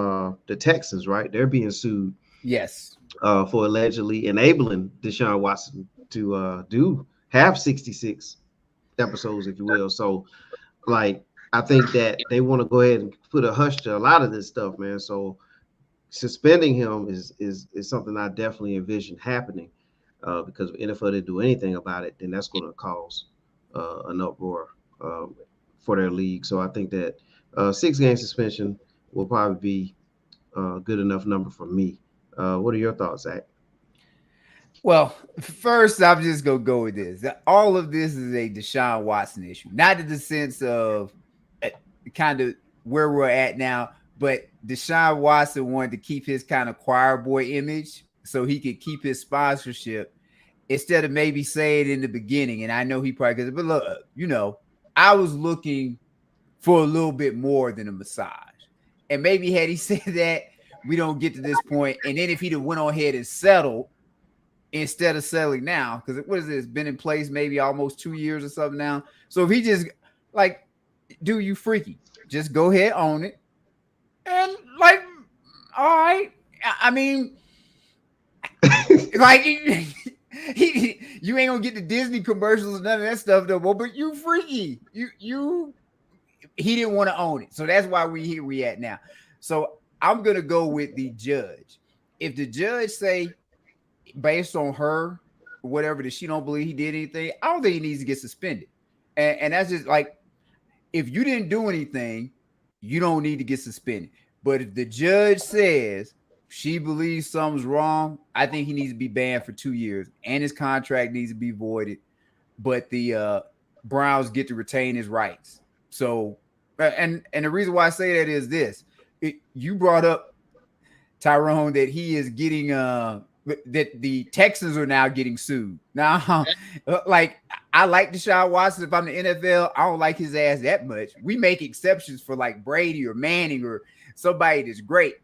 the Texans, right? They're being sued Yes. For allegedly enabling Deshaun Watson to have 66 episodes, if you will. So, like, I think that they want to go ahead and put a hush to a lot of this stuff, man. So suspending him is something I definitely envision happening, because if NFL didn't do anything about it, then that's going to cause an uproar for their league. So I think that 6-game suspension will probably be a good enough number for me. What are your thoughts, Zach? Well, first, I'm just going to go with this. All of this is a Deshaun Watson issue, not in the sense of kind of where we're at now, but Deshaun Watson wanted to keep his kind of choir boy image so he could keep his sponsorship instead of maybe saying it in the beginning. And I know he probably could, but look, I was looking for a little bit more than a massage. And maybe had he said that, we don't get to this point. And then if he'd have went on ahead and settled instead of settling now, because what is this? Been in place maybe almost 2 years or something now. So if he just like, do you freaky? Just go ahead, own it. And like, all right. I mean, like you ain't gonna get the Disney commercials and none of that stuff no more, but you freaky. He didn't want to own it. So that's why we at now. So I'm gonna go with the judge. If the judge say, based on her, whatever, that she don't believe he did anything, I don't think he needs to get suspended. And that's just like, if you didn't do anything, you don't need to get suspended. But if the judge says she believes something's wrong, I think he needs to be banned for 2 years and his contract needs to be voided. But the Browns get to retain his rights. So, and the reason why I say that is this. You brought up, Tyrone, that he is getting that the Texans are now getting sued. Now, like, I like Deshaun Watson. If I'm the NFL, I don't like his ass that much. We make exceptions for like Brady or Manning or somebody that's great.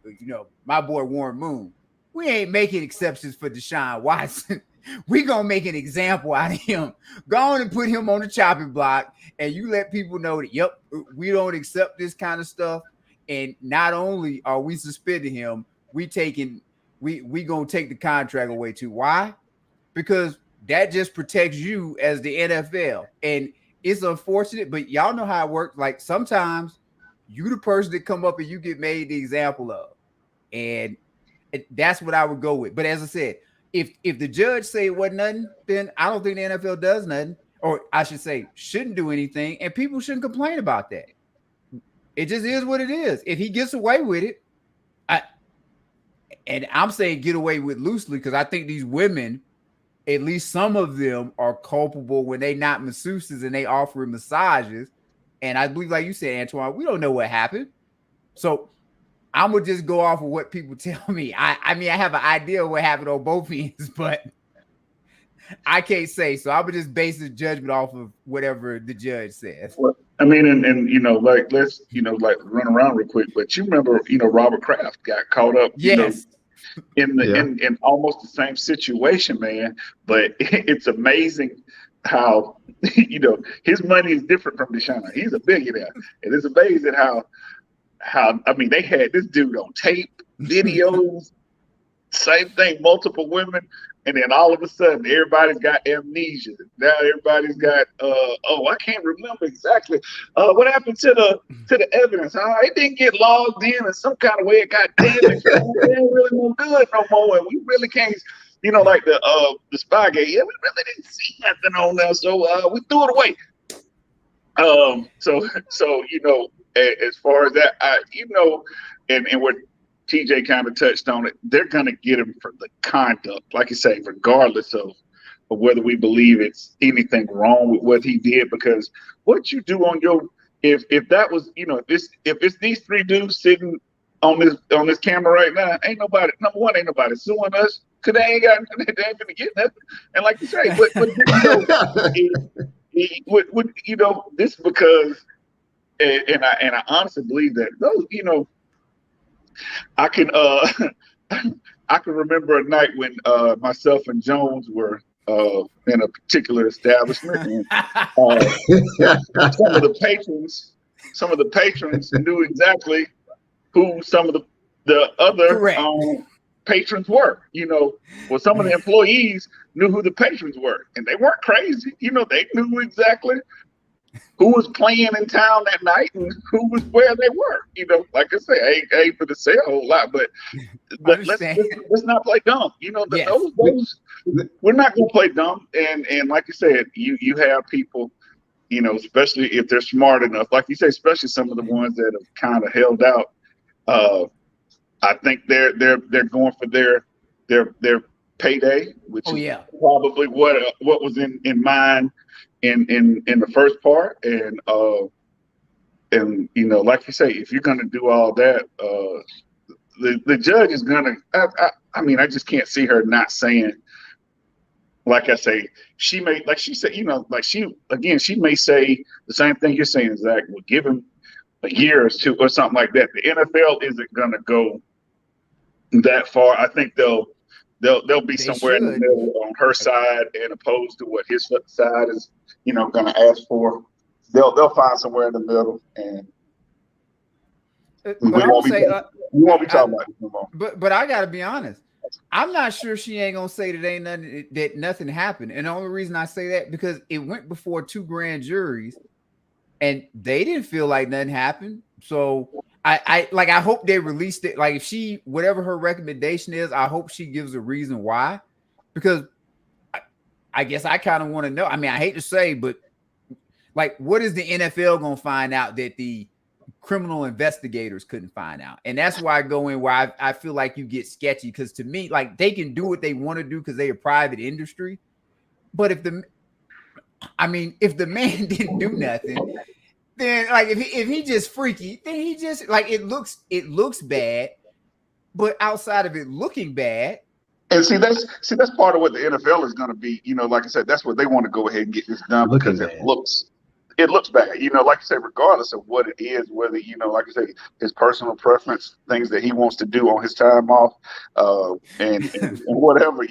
My boy Warren Moon. We ain't making exceptions for Deshaun Watson. We gonna make an example out of him. Go on and put him on the chopping block, and you let people know that, yep, we don't accept this kind of stuff. And not only are we suspending him, we gonna take the contract away too. Why? Because that just protects you as the NFL. And it's unfortunate, but y'all know how it works. Like, sometimes you the person that come up and you get made the example of. And that's what I would go with. But as I said, if the judge say it wasn't nothing, then I don't think the NFL does nothing. Or I should say, shouldn't do anything. And people shouldn't complain about that. It just is what it is. If he gets away with it, and I'm saying get away with loosely, because I think these women, at least some of them, are culpable when they not masseuses and they offering massages. And I believe, like you said, Antoine, we don't know what happened. So I'm going to just go off of what people tell me. I mean, I have an idea of what happened on both ends, but I can't say. So I would just base the judgment off of whatever the judge says. Well, I mean, and like, let's, like, run around real quick. But you remember, Robert Kraft got caught up, Yes. In almost the same situation, man. But it's amazing how, his money is different from Deshaun. He's a billionaire. And it's amazing how, I mean, they had this dude on tape, videos, same thing, multiple women. And then all of a sudden, everybody's got amnesia. Now everybody's got, I can't remember exactly what happened to the evidence. It didn't get logged in, and some kind of way it got damaged. It ain't really no good no more, and we really can't, like the Spygate. Yeah, we really didn't see nothing on there, so we threw it away. So as far as that, and what TJ kind of touched on it, they're going to get him for the conduct, like you say, regardless of or whether we believe it's anything wrong with what he did, because what you do on your, if that was, if it's these three dudes sitting on this camera right now, ain't nobody, number one, ain't nobody suing us because they ain't gonna get nothing. And like you say, but this because, and I honestly believe that those, I can I can remember a night when myself and Jones were in a particular establishment, and some of the patrons knew exactly who some of the other patrons were. Well, some of the employees knew who the patrons were, and they weren't crazy. They knew exactly who was playing in town that night and who was where they were. Like I say, I ain't for to say a whole lot, but let's not play dumb. Yes. Those we're not gonna play dumb. And like you said, you have people, especially if they're smart enough, like you say, especially some of the ones that have kind of held out. I think they're going for their payday, which is probably what was in mind in the first part. And like you say, if you're gonna do all that, the judge is gonna. I just can't see her not saying. Like I say, she may, like she said, she may say the same thing you're saying, Zach. We'll give him a year or two or something like that. The NFL isn't gonna go that far. I think they'll be somewhere in the middle on her side, and opposed to what his side is, going to ask for. They'll find somewhere in the middle, and we won't be talking about it no more. But I gotta be honest. I'm not sure she ain't gonna say that nothing happened. And the only reason I say that because it went before 2 grand juries, and they didn't feel like nothing happened. So I hope they released it. Like, if she, whatever her recommendation is, I hope she gives a reason why. Because I guess I kind of want to know. I hate to say, but like, what is the NFL gonna find out that the criminal investigators couldn't find out? And that's why I go in where I feel like you get sketchy, because to me, like, they can do what they want to do because they're a private industry. But if the man didn't do nothing, then like if he just freaky, then he just like it looks bad. But outside of it looking bad, and see that's part of what the NFL is going to be. Like I said, that's what they want to go ahead and get this done because it looks bad. Like I said, regardless of what it is, whether like I say, his personal preference, things that he wants to do on his time off, and whatever.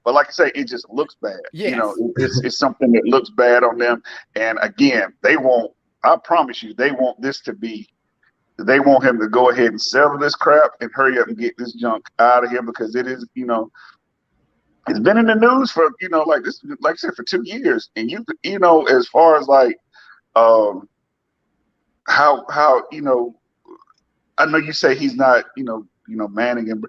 But like I say, it just looks bad. Yes. It's something that looks bad on them. And again, they won't. I promise you, they want they want him to go ahead and settle this crap and hurry up and get this junk out of here, because it is, it's been in the news for, like this, like I said, for 2 years. And as far as like, how, I know you say he's not, Manning and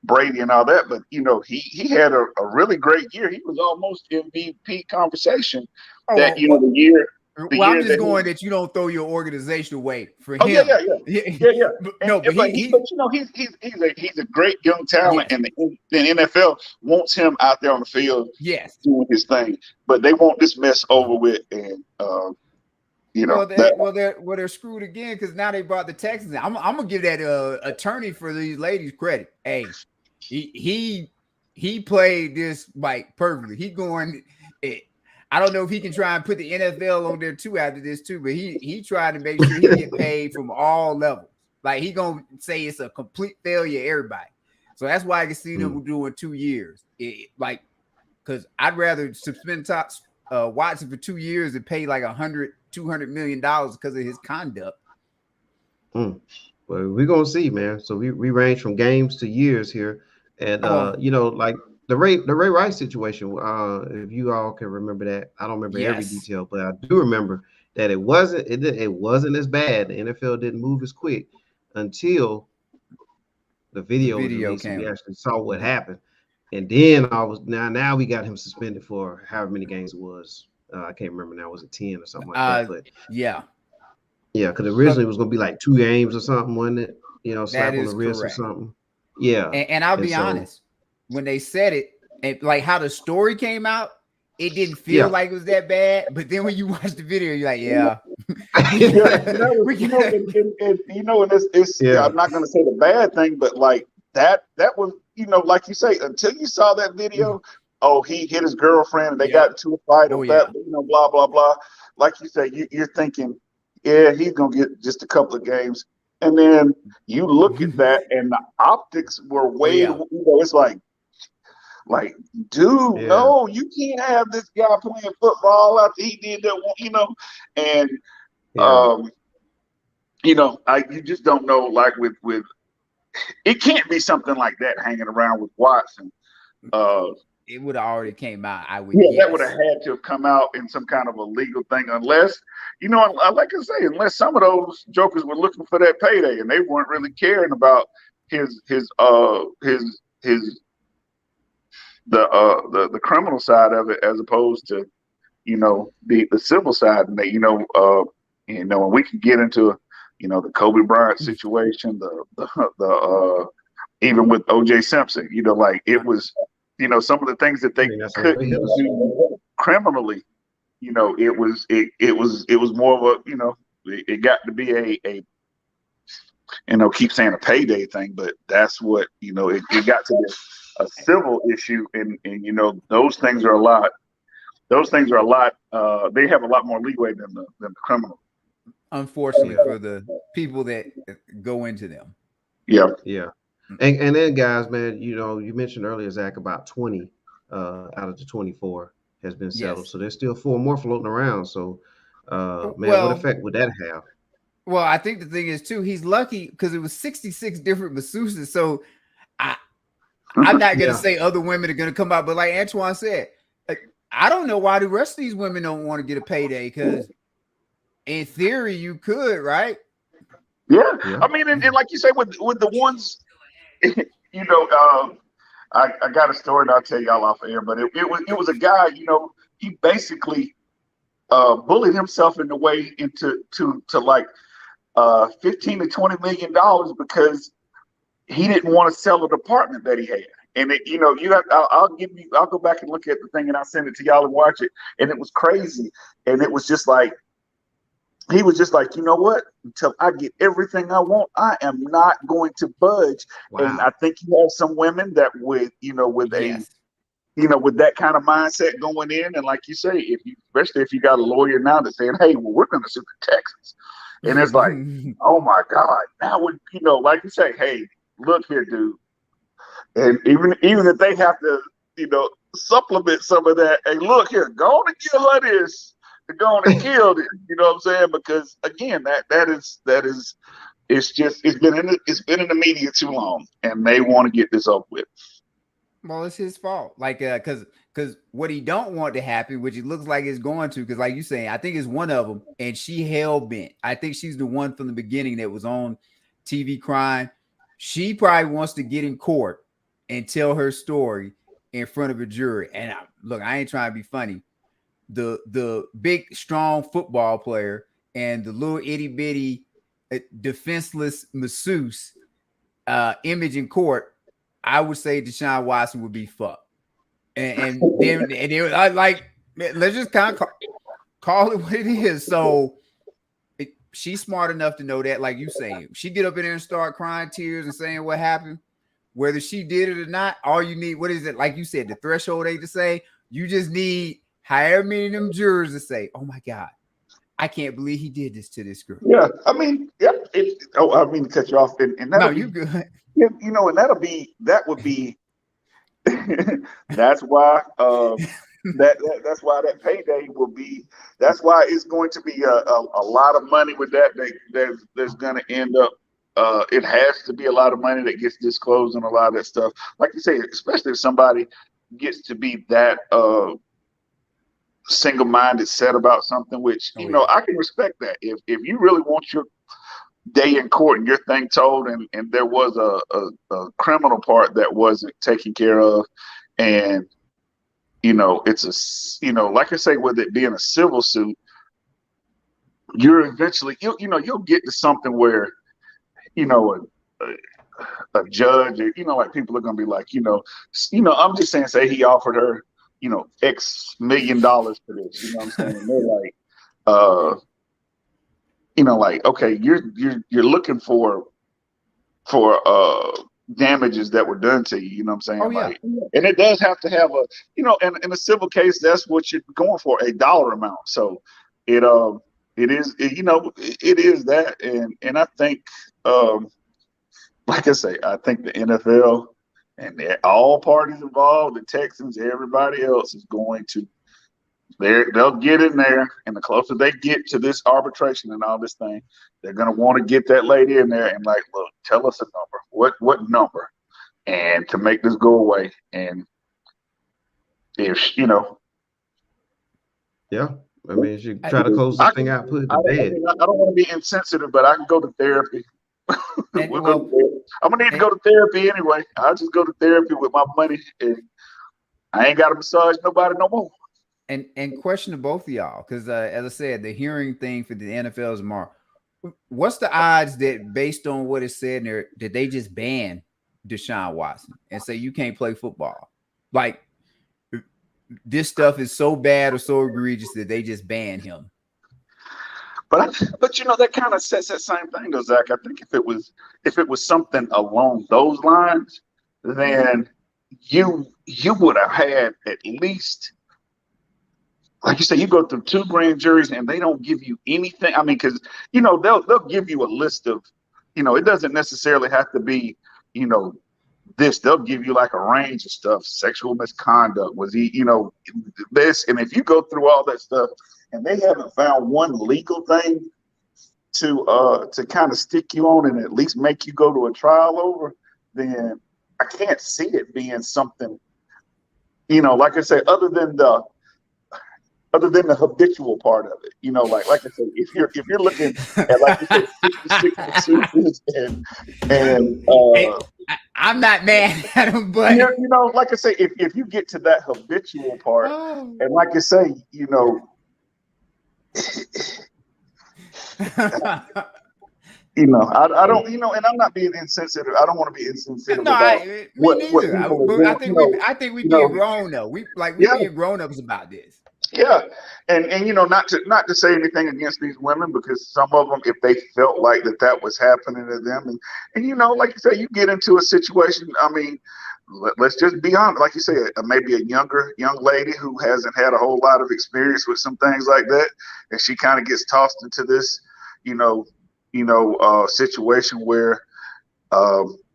Brady and all that, but he had a really great year. He was almost MVP conversation the year. I'm just going that you don't throw your organization away for him. Yeah. But he's a great young talent, and the NFL wants him out there on the field, doing his thing. But they want this mess over with, and they're screwed again because now they brought the Texans in. I'm gonna give that attorney for these ladies credit. Hey, he played this like perfectly. He going. I don't know if he can try and put the NFL on there too after this too, but he tried to make sure he get paid from all levels. Like, he gonna say it's a complete failure, everybody. So that's why I can see them doing 2 years. Because I'd rather suspend Watson for 2 years and pay like $200 million because of his conduct. Well, we're gonna see, man. So we range from games to years here, and like. The Ray Rice situation, if you all can remember that. I don't remember every detail, but I do remember that it wasn't as bad. The NFL didn't move as quick until the video came. We actually saw what happened. And then now we got him suspended for however many games it was. I can't remember now. Was it 10 or something like that? But yeah, because originally it was gonna be like 2 games or something, wasn't it? Slap on the wrist or something. Yeah. And I'll be honest. When they said it, and like how the story came out, it didn't feel like it was that bad. But then when you watch the video, you're like, yeah, and it's I'm not going to say the bad thing, but like that was, like you say, until you saw that video, oh, he hit his girlfriend and they got into a fight, blah blah blah. Like you say, you're thinking, yeah, he's gonna get just a couple of games, and then you look at that and the optics were way, it's like, dude, no, you can't have this guy playing football after he did that one, and you just don't know, like with it can't be something like that hanging around with Watson. It would have already came out, I would guess. That would have had to have come out in some kind of a legal thing, unless, like I say, unless some of those jokers were looking for that payday and they weren't really caring about the criminal side of it, as opposed to, the civil side. And they, and we can get into, the Kobe Bryant situation, the even with O.J. Simpson, like it was, some of the things that they couldn't do criminally, it was more of a, it got to be a keep saying a payday thing, but that's what, it got to be a civil issue, and those things are a lot. They have a lot more leeway than the criminal. Unfortunately, for the people that go into them. Yeah. And then, guys, man, you mentioned earlier, Zach, about 20 out of the 24 has been settled. So there's still 4 more floating around. So, what effect would that have? Well, I think the thing is, too, he's lucky because it was 66 different masseuses. So I'm not going to say other women are going to come out. But like Antoine said, I don't know why the rest of these women don't want to get a payday, because in theory, you could, right? Yeah. I mean, and like you say, with the ones, I got a story that I'll tell y'all off air, but it was a guy, he basically bullied himself in the way into like $15 to $20 million because he didn't want to sell an apartment that he had. And I'll go back and look at the thing and I'll send it to y'all and watch it. And it was crazy. And it was just like, he was just like, you know what? Until I get everything I want, I am not going to budge. Wow. And I think you have some women that with that kind of mindset going in, and like you say, especially if you got a lawyer now that's saying, hey, well, we're going to sue the Texans, and it's like, oh my God, now would like you say, hey, look here, dude, and even if they have to, supplement some of that, hey, look here, go on and give her this. To go on and kill it, you know what I'm saying? Because again, it's been in the media too long, and they want to get this over with. Well, it's his fault, like because what he don't want to happen, which it looks like it's going to, because like you saying, I think it's one of them, and she hell bent. I think she's the one from the beginning that was on TV crying. She probably wants to get in court and tell her story in front of a jury. And I ain't trying to be funny. The big strong football player and the little itty bitty defenseless masseuse image in court, I would say Deshaun Watson would be fucked. And then I like, let's just kind of call it what it is. So she's smart enough to know that, like you saying, she get up in there and start crying tears and saying what happened, whether she did it or not. All you need, what is it? Like you said, the threshold ain't to say. You just need however many of them jurors to say, oh my God, I can't believe he did this to this girl. Yeah, I mean, I mean to cut you off, and no, you good. And that would be that's why that's why that payday will be. That's why it's going to be a lot of money with that. There's going to end up. It has to be a lot of money that gets disclosed and a lot of that stuff. Like you say, especially if somebody gets to be that single-minded set about something, which I can respect that. If you really want your day in court and your thing told, and there was a criminal part that wasn't taken care of, and it's like I say, with it being a civil suit, you're eventually you'll get to something where a judge, or like people are gonna be like, I'm just saying, say he offered her X million dollars for this. You know what I'm saying? And they're like, like, okay, you're looking for damages that were done to you. You know what I'm saying? Oh, yeah. Like, and it does have to have a, in a civil case, that's what you're going for, a dollar amount. So it is, it is that, and I think, like I say, I think the NFL and all parties involved, the Texans, everybody else is going to, they'll get in there, and the closer they get to this arbitration and all this thing, they're going to want to get that lady in there and like, look, tell us a number. What number? And to make this go away. And if, Yeah. I mean, you try to close this thing out, put it to bed. I don't want to be insensitive, but I can go to therapy. I'm going to need to go to therapy anyway. I'll just go to therapy with my money, and I ain't got to massage nobody no more. And question to both of y'all, because as I said, the hearing thing for the NFL is tomorrow. What's the odds that, based on what it said in there, that they just ban Deshaun Watson and say you can't play football? Like, this stuff is so bad or so egregious that they just ban him. But that kind of says that same thing though, Zach. I think if it was something along those lines, then you would have had at least, like you say, you go through 2 grand juries and they don't give you anything. I mean, because they'll give you a list of, it doesn't necessarily have to be, this. They'll give you like a range of stuff. Sexual misconduct, was he, this, and if you go through all that stuff and they haven't found one legal thing to kind of stick you on and at least make you go to a trial over, then I can't see it being something, like I say, other than the habitual part of it, like I said, if you're looking at, like you said, 66 procedures and I'm not mad at him, but like I say, if you get to that habitual part, and like I say, I don't, and I'm not being insensitive. I don't want to be insensitive. No, about me what neither. people I think we being grown though. We being grown ups about this. Yeah, and not to say anything against these women, because some of them, if they felt like that was happening to them, and like you say, you get into a situation. I mean, let's just be honest. Like you say, maybe a young lady who hasn't had a whole lot of experience with some things like that, and she kind of gets tossed into this, situation where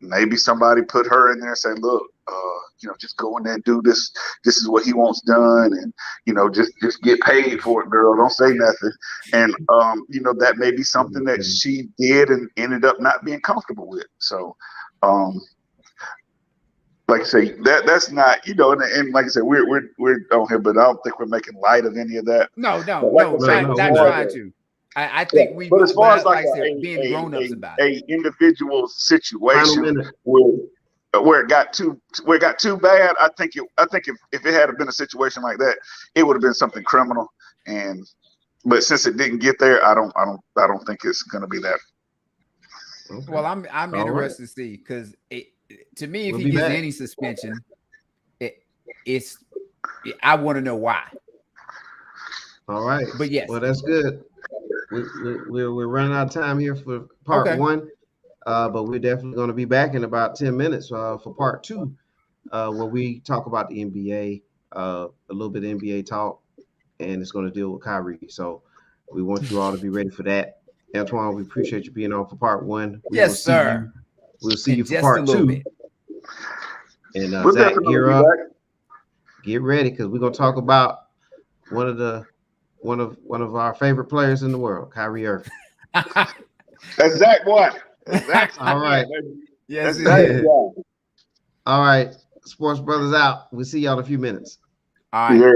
maybe somebody put her in there and say, look, just go in there and do this. This is what he wants done. And, just get paid for it, girl. Don't say nothing. And, that may be something that she did and ended up not being comfortable with. So, like I say, that's not, and like I said, we're on here, but I don't think we're making light of any of that. No, not trying to. I think we, but as far as like being grown ups about a individual situation where it got too bad, I think if it had been a situation like that, it would have been something criminal. But since it didn't get there, I don't think it's going to be that. Okay. Well, I'm interested to see, because to me, if he gets any suspension, I want to know why. All right, but yes, well, that's good. We're running out of time here for part 1, but we're definitely going to be back in about 10 minutes for part 2, where we talk about the NBA, a little bit of NBA talk, and it's going to deal with Kyrie. So we want you all to be ready for that. Antoine, we appreciate you being on for part 1. Yes, sir. We'll see you for part 2. And Zach, get ready, because we're going to talk about one of our favorite players in the world, Kyrie Irving. That's Zach boy. All right. Yes. All right. Sports Brothers out. We'll see y'all in a few minutes. All right. Yeah.